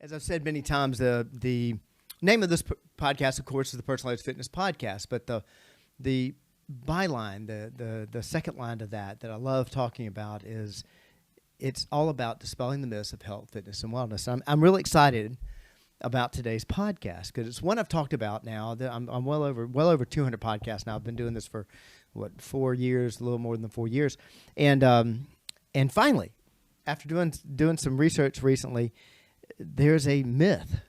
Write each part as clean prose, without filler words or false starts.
As I've said many times, the name of this podcast, of course, is the Personalized Fitness Podcast. But the byline, the second line to that I love talking about is it's all about dispelling the myths of health, fitness, and wellness. I'm really excited about today's podcast because it's one I've talked about now. I'm well over 200 podcasts now. I've been doing this for 4 years, a little more than 4 years, and finally, after doing some research recently, there's a myth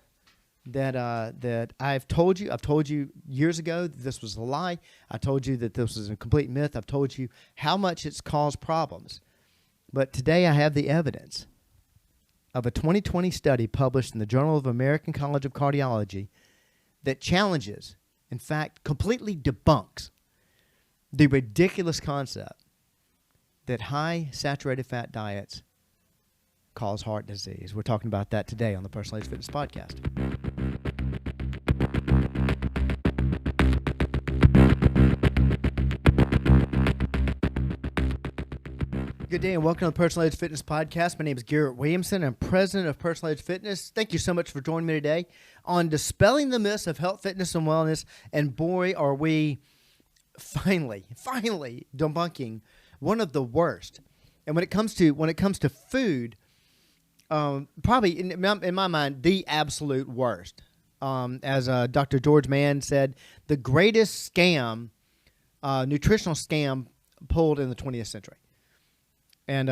that I've told you years ago that this was a lie. I told you that this was a complete myth. I've told you how much it's caused problems. But today I have the evidence of a 2020 study published in the Journal of American College of Cardiology that challenges, in fact, completely debunks the ridiculous concept that high saturated fat diets cause heart disease. We're talking about that today on the Personalized Fitness Podcast. Good day and welcome to the Personalized Fitness Podcast. My name is Garrett Williamson. I'm president of Personalized Fitness. Thank you so much for joining me today on dispelling the myths of health, fitness, and wellness. And boy, are we finally debunking one of the worst. And when it comes to food, probably in my mind, the absolute worst. As Dr. George Mann said, the greatest scam, nutritional scam pulled in the 20th century. And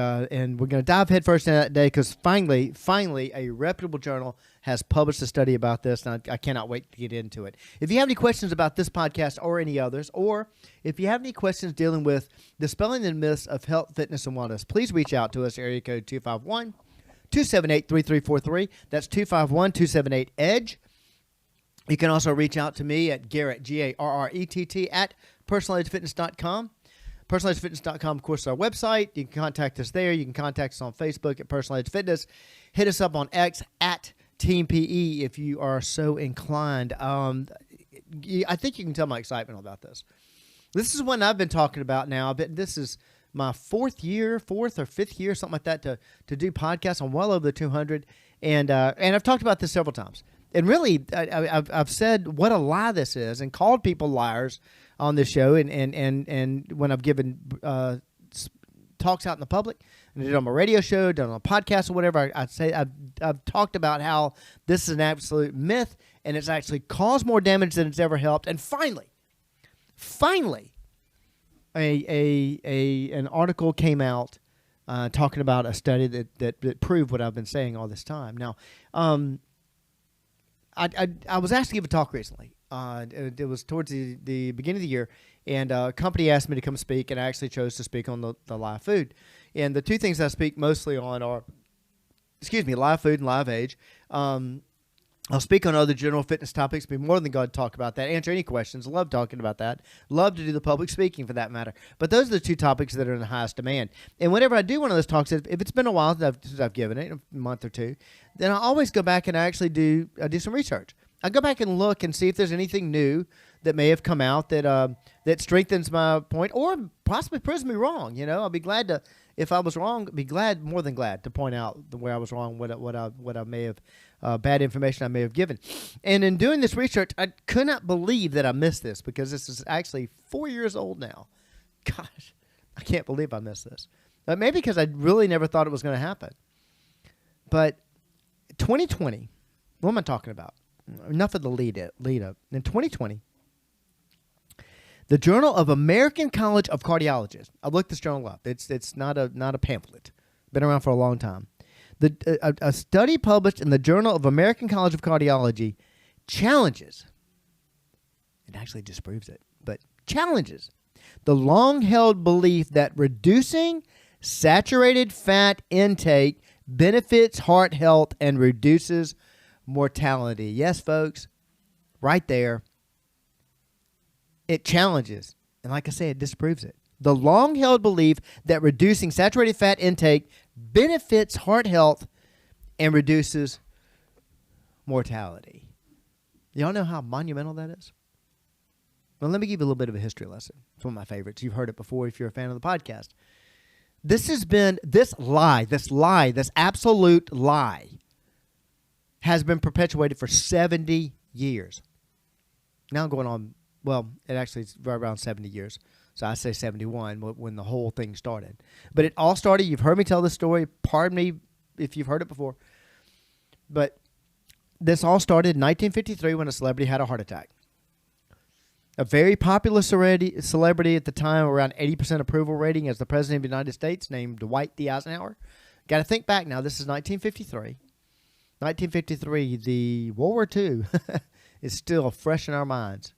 we're going to dive headfirst into that today because finally, a reputable journal has published a study about this, and I cannot wait to get into it. If you have any questions about this podcast or any others, or if you have any questions dealing with dispelling the myths of health, fitness, and wellness, please reach out to us, area code 251-278-3343. That's 251-278-EDGE. You can also reach out to me at Garrett, Garrett, at personalizedfitness.com. Personalizedfitness.com, of course, is our website. You can contact us there. You can contact us on Facebook at Personalized Fitness. Hit us up on X at Team PE if you are so inclined. I think you can tell my excitement about this. This is one I've been talking about now. This is my fourth or fifth year, something like that, to do podcasts. I'm well over the 200, and I've talked about this several times. And really, I've said what a lie this is and called people liars on this show, and when I've given talks out in the public, and did it on my radio show, done on a podcast or whatever, I'd say I've talked about how this is an absolute myth, and it's actually caused more damage than it's ever helped. And finally, an article came out talking about a study that proved what I've been saying all this time. Now, I was asked to give a talk recently. It was towards the beginning of the year, and a company asked me to come speak, and I actually chose to speak on the live food. And the two things I speak mostly on are, live food and live age. I'll speak on other general fitness topics, be more than glad to talk about that, answer any questions. Love talking about that. Love to do the public speaking for that matter. But those are the two topics that are in the highest demand. And whenever I do one of those talks, if it's been a while since I've given it, a month or two, then I always go back and I actually do some research. I go back and look and see if there's anything new that may have come out that strengthens my point or possibly proves me wrong. You know, I'll be glad to, if I was wrong, more than glad to point out where I was wrong, what I may have, bad information I may have given. And in doing this research, I could not believe that I missed this because this is actually 4 years old now. Gosh, I can't believe I missed this. Maybe because I really never thought it was going to happen. But 2020, what am I talking about? Enough of the lead up. In 2020, the Journal of American College of Cardiology. I looked this journal up. It's not a pamphlet. Been around for a long time. A study published in the Journal of American College of Cardiology challenges. It actually disproves it, but challenges the long-held belief that reducing saturated fat intake benefits heart health and reduces mortality. Yes, folks, right there. It challenges, and like I said, it disproves it. The long-held belief that reducing saturated fat intake benefits heart health and reduces mortality. Y'all know how monumental that is? Well, let me give you a little bit of a history lesson. It's one of my favorites. You've heard it before if you're a fan of the podcast. This absolute lie has been perpetuated for 70 years. Now going on, well, it actually is right around 70 years. So I say 71 when the whole thing started. But it all started, you've heard me tell this story. Pardon me if you've heard it before. But this all started in 1953 when a celebrity had a heart attack. A very popular celebrity at the time, around 80% approval rating as the President of the United States, named Dwight D. Eisenhower. Got to think back now. This is 1953. 1953, the World War II is still fresh in our minds.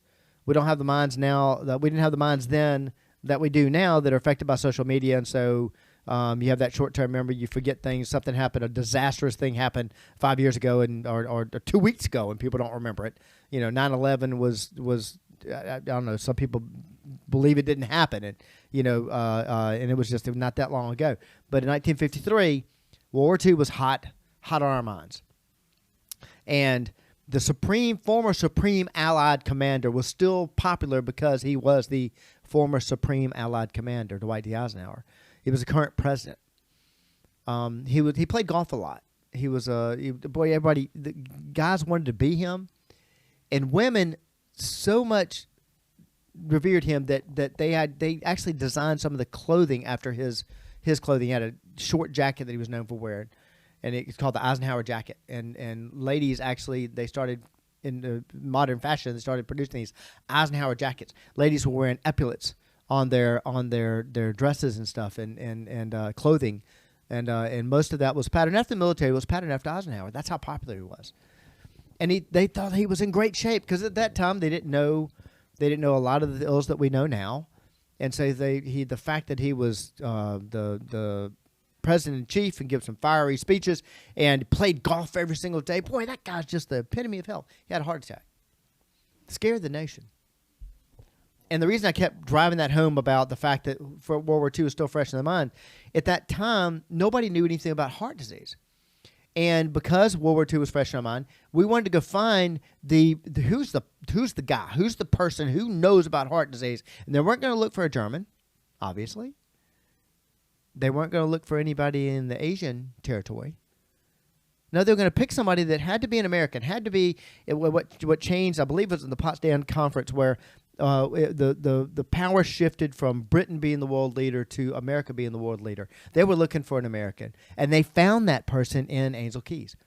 We don't have the minds now that we didn't have the minds then that we do now that are affected by social media, and so you have that short-term memory. You forget things. Something happened. A disastrous thing happened 5 years ago, or 2 weeks ago, and people don't remember it. 9/11 was I don't know. Some people believe it didn't happen, and and it was just not that long ago. But in 1953, World War II was hot on our minds, and the former Supreme Allied Commander was still popular because he was the former Supreme Allied Commander, Dwight D. Eisenhower. He was the current president. He played golf a lot. He was the guys wanted to be him, and women so much revered him that they actually designed some of the clothing after his clothing. He had a short jacket that he was known for wearing, and it's called the Eisenhower jacket. And ladies actually, they started in the modern fashion. They started producing these Eisenhower jackets. Ladies were wearing epaulets on their dresses and stuff and clothing, and most of that was patterned after the military. Was patterned after Eisenhower. That's how popular he was. And they thought he was in great shape because at that time they didn't know a lot of the ills that we know now, and so the fact that he was the president in chief and give some fiery speeches and played golf every single day. Boy, that guy's just the epitome of health. He had a heart attack. Scared the nation. And the reason I kept driving that home about the fact that World War II was still fresh in the mind, at that time, nobody knew anything about heart disease. And because World War II was fresh in our mind, we wanted to go find who's the guy, who's the person who knows about heart disease. And they weren't going to look for a German, obviously. They weren't going to look for anybody in the Asian territory. No, they were going to pick somebody that had to be an American, had to be what changed, I believe it was in the Potsdam Conference where the power shifted from Britain being the world leader to America being the world leader. They were looking for an American, and they found that person in Angel Keys.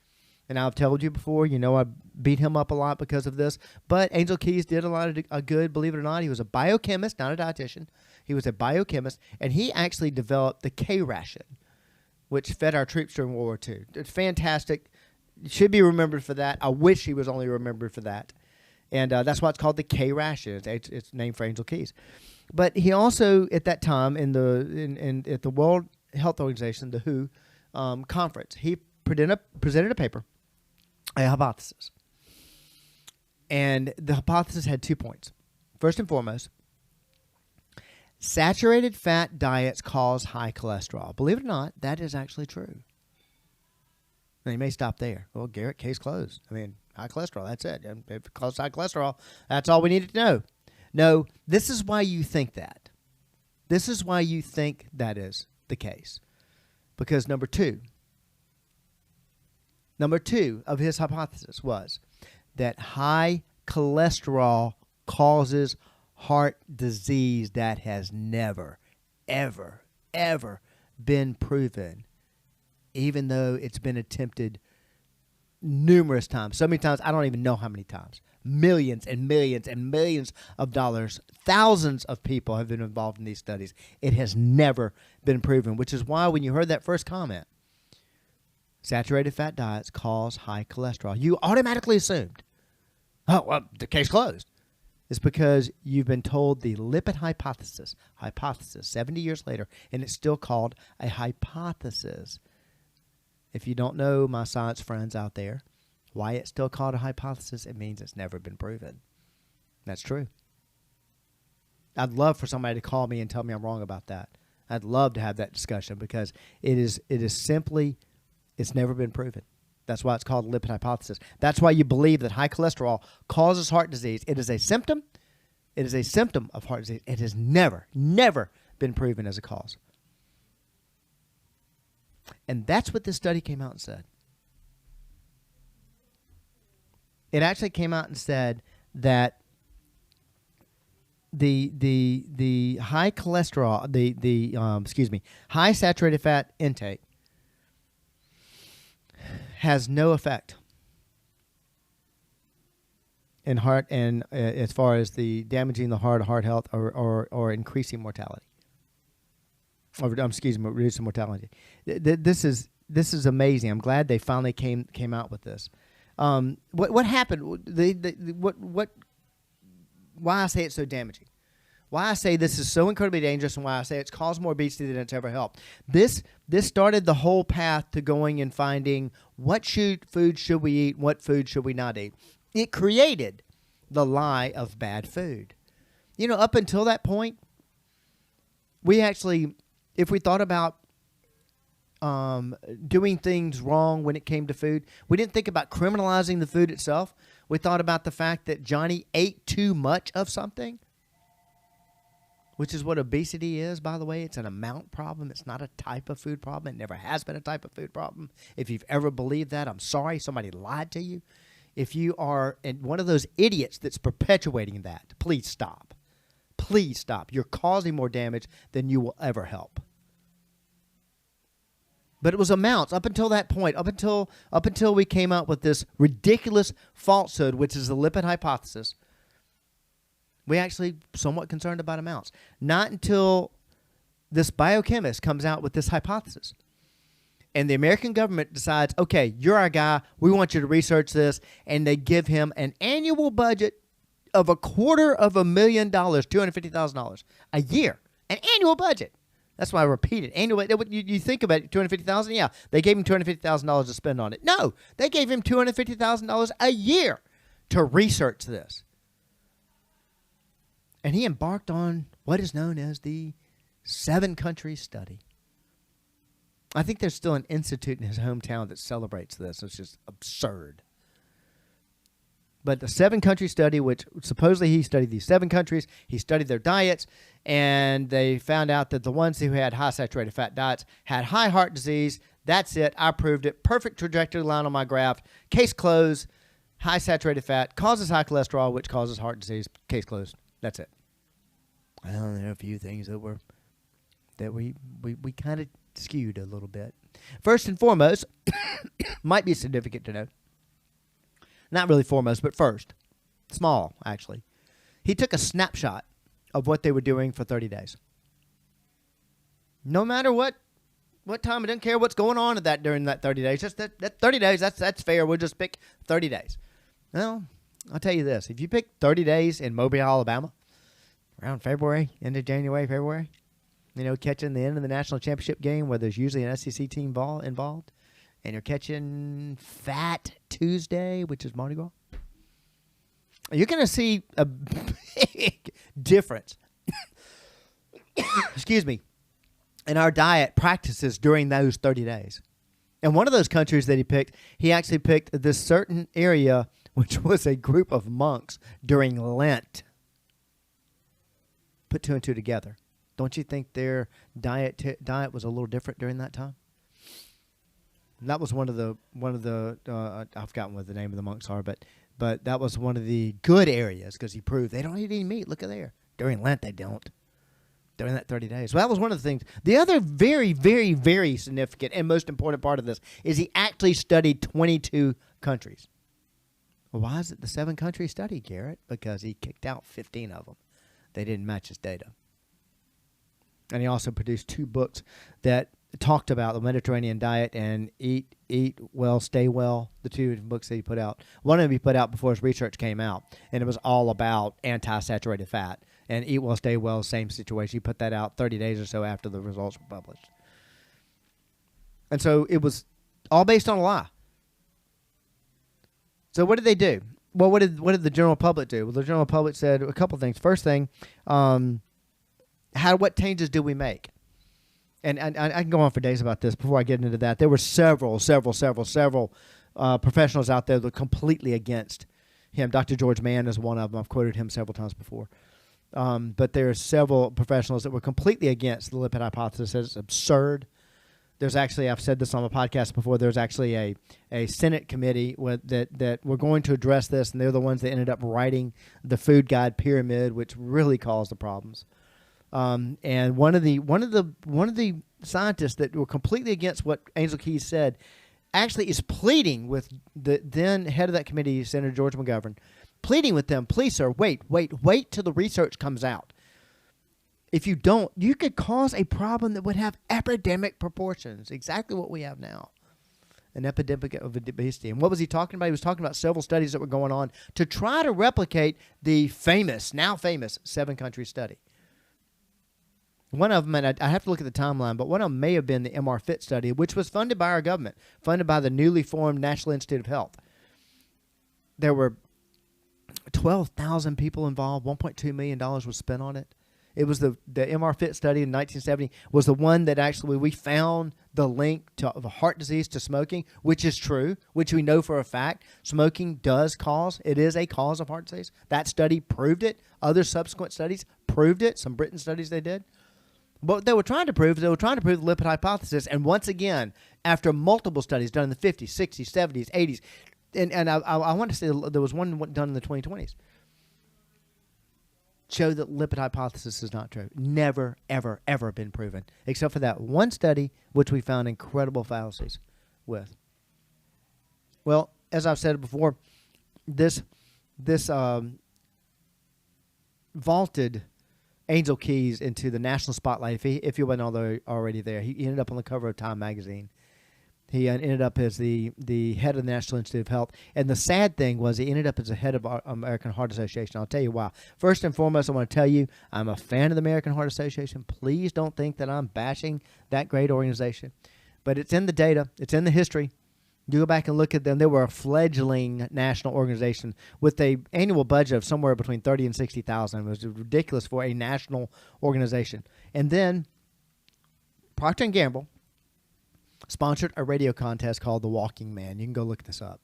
And I've told you before, I beat him up a lot because of this, but Angel Keys did a lot of good, believe it or not. He was a biochemist, not a dietitian. He was a biochemist, and he actually developed the K ration, which fed our troops during World War II. It's fantastic. Should be remembered for that. I wish he was only remembered for that. And that's why it's called the K ration. It's named for Angel Keys. But he also, at that time, at the World Health Organization, the WHO conference, he presented a paper, a hypothesis. And the hypothesis had 2 points. First and foremost, saturated fat diets cause high cholesterol. Believe it or not, that is actually true. Now, you may stop there. Well, Garrett, case closed. High cholesterol, that's it. And if it causes high cholesterol, that's all we needed to know. No, this is why you think that. This is why you think that is the case. Because number two of his hypothesis was that high cholesterol causes heart disease that has never, ever, ever been proven, even though it's been attempted numerous times. So many times, I don't even know how many times. Millions and millions and millions of dollars. Thousands of people have been involved in these studies. It has never been proven, which is why when you heard that first comment, saturated fat diets cause high cholesterol, you automatically assumed, oh, well, the case closed. It's because you've been told the lipid hypothesis 70 years later, and it's still called a hypothesis. If you don't know, my science friends out there, why it's still called a hypothesis, it means it's never been proven. That's true. I'd love for somebody to call me and tell me I'm wrong about that. I'd love to have that discussion because it is simply, it's never been proven. That's why it's called a lipid hypothesis. That's why you believe that high cholesterol causes heart disease. It is a symptom. It is a symptom of heart disease. It has never, never been proven as a cause. And that's what this study came out and said. It actually came out and said that the high cholesterol, high saturated fat intake has no effect in heart and as far as the damaging the heart health or increasing mortality. Or reducing mortality. This is amazing. I'm glad they finally came out with this. What happened? Why I say it's so damaging? Why I say this is so incredibly dangerous, and why I say it's caused more obesity than it's ever helped. This started the whole path to going and finding what food should we eat, what food should we not eat. It created the lie of bad food. Up until that point, we actually, if we thought about doing things wrong when it came to food, we didn't think about criminalizing the food itself. We thought about the fact that Johnny ate too much of something, which is what obesity is, by the way. It's an amount problem. It's not a type of food problem. It never has been a type of food problem. If you've ever believed that, I'm sorry. Somebody lied to you. If you are one of those idiots that's perpetuating that, please stop. Please stop. You're causing more damage than you will ever help. But it was amounts up until that point, up until we came out with this ridiculous falsehood, which is the lipid hypothesis. We actually somewhat concerned about amounts. Not until this biochemist comes out with this hypothesis. And the American government decides, okay, you're our guy. We want you to research this. And they give him an annual budget of $250,000, $250,000 a year. An annual budget. That's why I repeat it. Annual. You think about it, $250,000. Yeah, they gave him $250,000 to spend on it. No, they gave him $250,000 a year to research this. And he embarked on what is known as the 7-country study. I think there's still an institute in his hometown that celebrates this. It's just absurd. But the 7-country study, which supposedly he studied these 7 countries, he studied their diets, and they found out that the ones who had high saturated fat diets had high heart disease. That's it. I proved it. Perfect trajectory line on my graph. Case closed. High saturated fat causes high cholesterol, which causes heart disease. Case closed. That's it. Well, there are a few things that we kind of skewed a little bit. First and foremost, might be significant to know. Not really foremost, but first. Small, actually. He took a snapshot of what they were doing for 30 days. No matter what time, I didn't care what's going on during that 30 days. Just that 30 days, that's fair. We'll just pick 30 days. Well, I'll tell you this. If you pick 30 days in Mobile, Alabama, around February, end of January, February, catching the end of the national championship game where there's usually an SEC team involved, and you're catching Fat Tuesday, which is Mardi Gras, you're going to see a big difference, excuse me, in our diet practices during those 30 days. And one of those countries that he actually picked this certain area, which was a group of monks during Lent. Put 2 and 2 together. Don't you think their diet was a little different during that time? And that was one of the I've forgotten what the name of the monks are, but that was one of the good areas because he proved they don't eat any meat. Look at there. During Lent, they don't. During that 30 days. Well, that was one of the things. The other very, very, very significant and most important part of this is he actually studied 22 countries. Well, why is it the 7-country study, Garrett? Because he kicked out 15 of them. They didn't match his data. And he also produced 2 books that talked about the Mediterranean diet and Eat Well, Stay Well, the 2 books that he put out. One of them he put out before his research came out, and it was all about anti-saturated fat. And Eat Well, Stay Well, same situation. He put that out 30 days or so after the results were published. And so it was all based on a lie. So what did they do? Well, what did the general public do? Well, the general public said a couple things. First thing, what changes do we make? And I can go on for days about this before I get into that. There were several professionals out there that were completely against him. Dr. George Mann is one of them. I've quoted him several times before. But there are several professionals that were completely against the lipid hypothesis. It's absurd. There's actually, I've said this on the podcast before, there's actually a Senate committee that were going to address this, and they're the ones that ended up writing the food guide pyramid, which really caused the problems. And one of the scientists that were completely against what Angel Keys said actually is pleading with the then head of that committee, Senator George McGovern, pleading with them, please, sir, wait till the research comes out. If you don't, you could cause a problem that would have epidemic proportions, exactly what we have now, an epidemic of obesity. And what was he talking about? He was talking about several studies that were going on to try to replicate the now famous 7-country study. One of them, and I have to look at the timeline, but one of them may have been the MR Fit study, which was funded by our government, funded by the newly formed National Institute of Health. There were 12,000 people involved. $1.2 million was spent on it. It was the MR Fit study in 1970 was the one that actually we found the link of heart disease to smoking, which is true, which we know for a fact. Smoking it is a cause of heart disease. That study proved it. Other subsequent studies proved it. Some Britain studies they did. What they were trying to prove the lipid hypothesis. And once again, after multiple studies done in the 50s, 60s, 70s, 80s, and I want to say there was one done in the 2020s, show that lipid hypothesis is not true. Never, ever, ever been proven, except for that one study, which we found incredible fallacies with. Well, as I've said before, this vaulted Angel Keys into the national spotlight. If you weren't already there, he ended up on the cover of Time magazine. He ended up as the head of the National Institute of Health. And the sad thing was he ended up as the head of our American Heart Association. I'll tell you why. First and foremost, I want to tell you I'm a fan of the American Heart Association. Please don't think that I'm bashing that great organization. But it's in the data. It's in the history. You go back and look at them. They were a fledgling national organization with an annual budget of somewhere between $30,000 and $60,000. It was ridiculous for a national organization. And then Procter & Gamble sponsored a radio contest called The Walking Man. You can go look this up.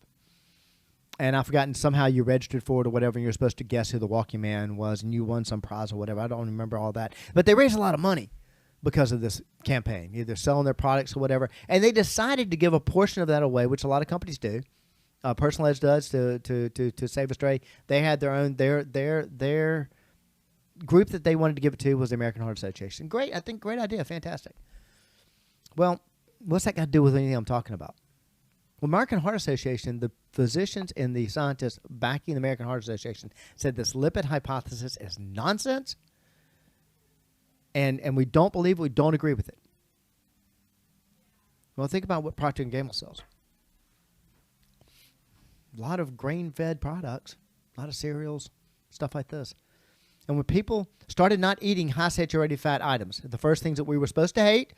And I've forgotten, somehow you registered for it or whatever, and you're supposed to guess who the Walking Man was, and you won some prize or whatever. I don't remember all that. But they raised a lot of money because of this campaign, either selling their products or whatever. And they decided to give a portion of that away, which a lot of companies do. Personal Edge does to Save Astray. They had their own, their group that they wanted to give it to was the American Heart Association. Great idea, fantastic. Well, what's that got to do with anything I'm talking about? Well, American Heart Association, the physicians and the scientists backing the American Heart Association said this lipid hypothesis is nonsense, and we don't believe it, we don't agree with it. Well, think about what Procter & Gamble sells. A lot of grain-fed products, a lot of cereals, stuff like this. And when people started not eating high-saturated fat items, the first things that we were supposed to hate,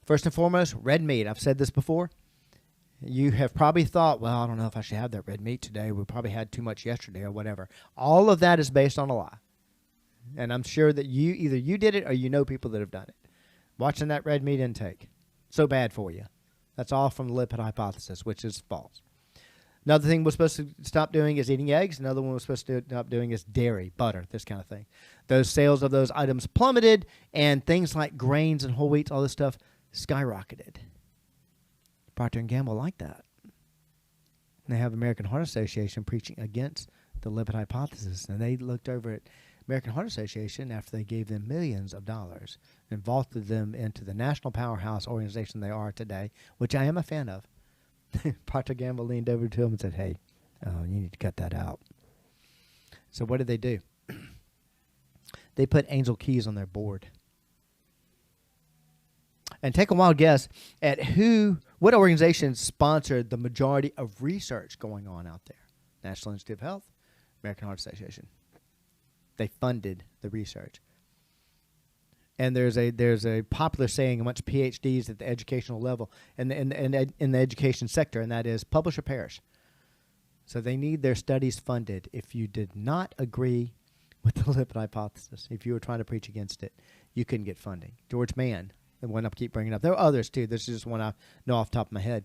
first and foremost, red meat. I've said this before. You have probably thought, well, I don't know if I should have that red meat today. We probably had too much yesterday or whatever. All of that is based on a lie. And I'm sure that either you did it or you know people that have done it. Watching that red meat intake. So bad for you. That's all from the lipid hypothesis, which is false. Another thing we're supposed to stop doing is eating eggs. Another one we're supposed to stop doing is dairy, butter, this kind of thing. Those sales of those items plummeted, and things like grains and whole wheats, all this stuff, skyrocketed. Procter & Gamble like that. And they have American Heart Association preaching against the lipid hypothesis. And they looked over at American Heart Association after they gave them millions of dollars and vaulted them into the national powerhouse organization they are today, which I am a fan of. Procter & Gamble leaned over to him and said, hey, you need to cut that out. So what did they do? They put Angel Keys on their board. And take a wild guess at what organization sponsored the majority of research going on out there. National Institute of Health, American Heart Association. They funded the research. And there's a popular saying amongst PhDs at the educational level in the education sector, and that is publish or perish. So they need their studies funded. If you did not agree with the lipid hypothesis, if you were trying to preach against it, you couldn't get funding. George Mann, the one I keep bringing up. There are others too. This is just one I know off the top of my head.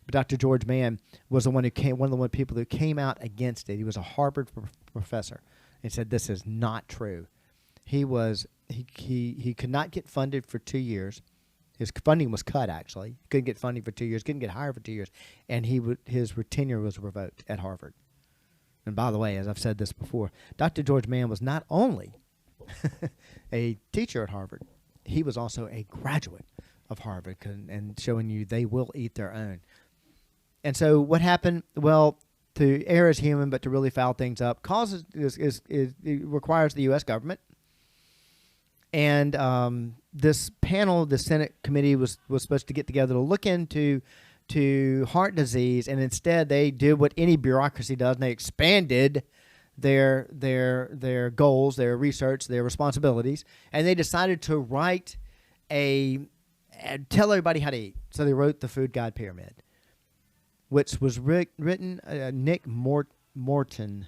But Dr. George Mann was one of the people who came out against it. He was a Harvard professor and said this is not true. He could not get funded for 2 years. His funding was cut, actually. He couldn't get funding for 2 years, couldn't get hired for 2 years, and his tenure was revoked at Harvard. And by the way, as I've said this before, Dr. George Mann was not only a teacher at Harvard, he was also a graduate of Harvard, and showing you they will eat their own. And so what happened? Well, to err is human, but to really foul things up it requires the U.S. government. And this panel, the Senate committee, was supposed to get together to look into heart disease, and instead they did what any bureaucracy does, and they expanded their goals, their research, their responsibilities, and they decided to write tell everybody how to eat. So they wrote the Food Guide Pyramid, which was written Nick Morton.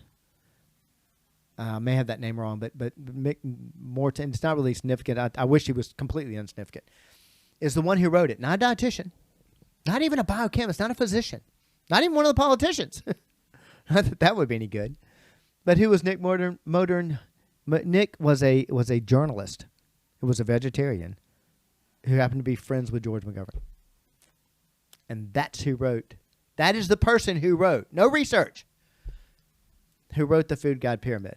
I may have that name wrong, but Mick Morton, it's not really significant. I wish he was completely insignificant. Is the one who wrote it, not a dietitian, not even a biochemist, not a physician, not even one of the politicians. Not that that would be any good. But who was Nick Morton? Nick was a journalist who was a vegetarian who happened to be friends with George McGovern. And that's who wrote. That is the person who wrote, no research, who wrote the Food Guide Pyramid,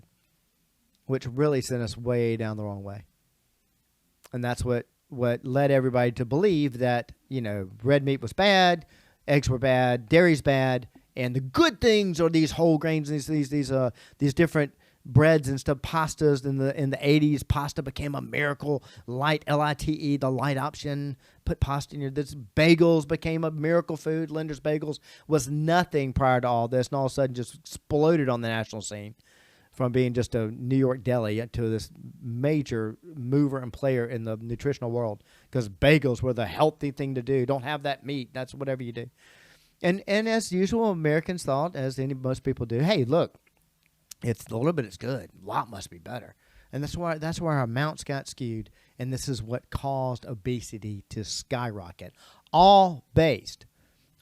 which really sent us way down the wrong way. And that's what led everybody to believe that, red meat was bad, eggs were bad, dairy's bad, and the good things are these whole grains, these different breads and stuff, pastas. In the 80s, pasta became a miracle. Light, L-I-T-E, the light option. Put pasta in this. Bagels became a miracle food. Linder's Bagels was nothing prior to all this, and all of a sudden just exploded on the national scene from being just a New York deli to this major mover and player in the nutritional world, because bagels were the healthy thing to do. Don't have that meat. That's whatever you do. And as usual, Americans thought, as most people do, hey, look, it's a little bit, it's good. A lot must be better. And that's where our amounts got skewed, and this is what caused obesity to skyrocket, all based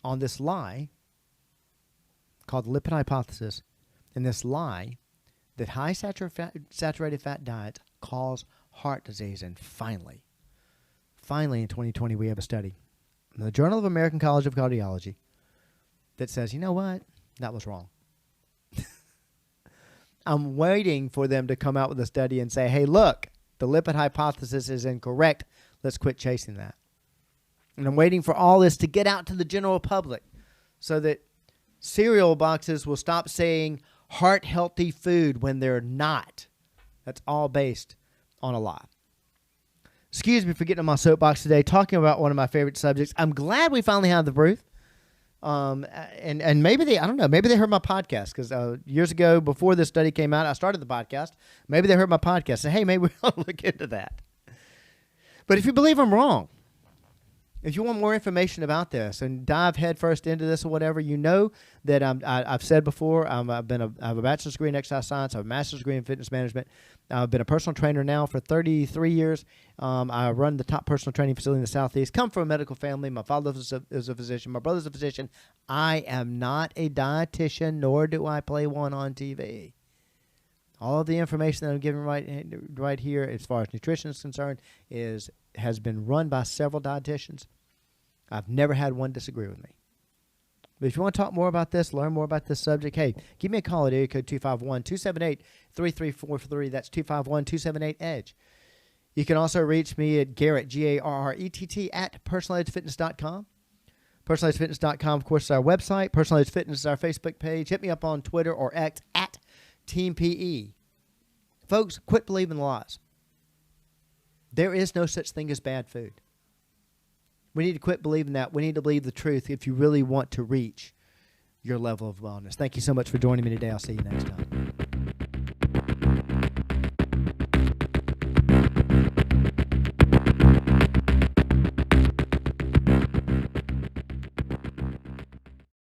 on this lie called the lipid hypothesis, and this lie that high saturated fat diets cause heart disease. And finally, in 2020, we have a study in the Journal of American College of Cardiology that says, you know what? That was wrong. I'm waiting for them to come out with a study and say, hey, look, the lipid hypothesis is incorrect. Let's quit chasing that. And I'm waiting for all this to get out to the general public so that cereal boxes will stop saying heart-healthy food when they're not. That's all based on a lie. Excuse me for getting on my soapbox today, talking about one of my favorite subjects. I'm glad we finally have the proof. And maybe I don't know, maybe they heard my podcast, because years ago, before this study came out, I started the podcast. Maybe they heard my podcast and, hey, maybe we'll look into that. But if you believe I'm wrong, if you want more information about this and dive headfirst into this or whatever, you know that I've said before, I have a bachelor's degree in exercise science. I have a master's degree in fitness management. I've been a personal trainer now for 33 years. I run the top personal training facility in the Southeast. Come from a medical family. My father is a physician. My brother's a physician. I am not a dietitian, nor do I play one on TV. All of the information that I'm giving right here, as far as nutrition is concerned, has been run by several dietitians. I've never had one disagree with me. But if you want to talk more about this, learn more about this subject, hey, give me a call at area code 251-278-3343. That's 251-278-EDGE. You can also reach me at Garrett, Garrett, at personalizedfitness.com. Personalizedfitness.com, of course, is our website. Personalized Fitness is our Facebook page. Hit me up on Twitter or X at Team PE. Folks, quit believing the lies. There is no such thing as bad food. We need to quit believing that. We need to believe the truth if you really want to reach your level of wellness. Thank you so much for joining me today. I'll see you next time.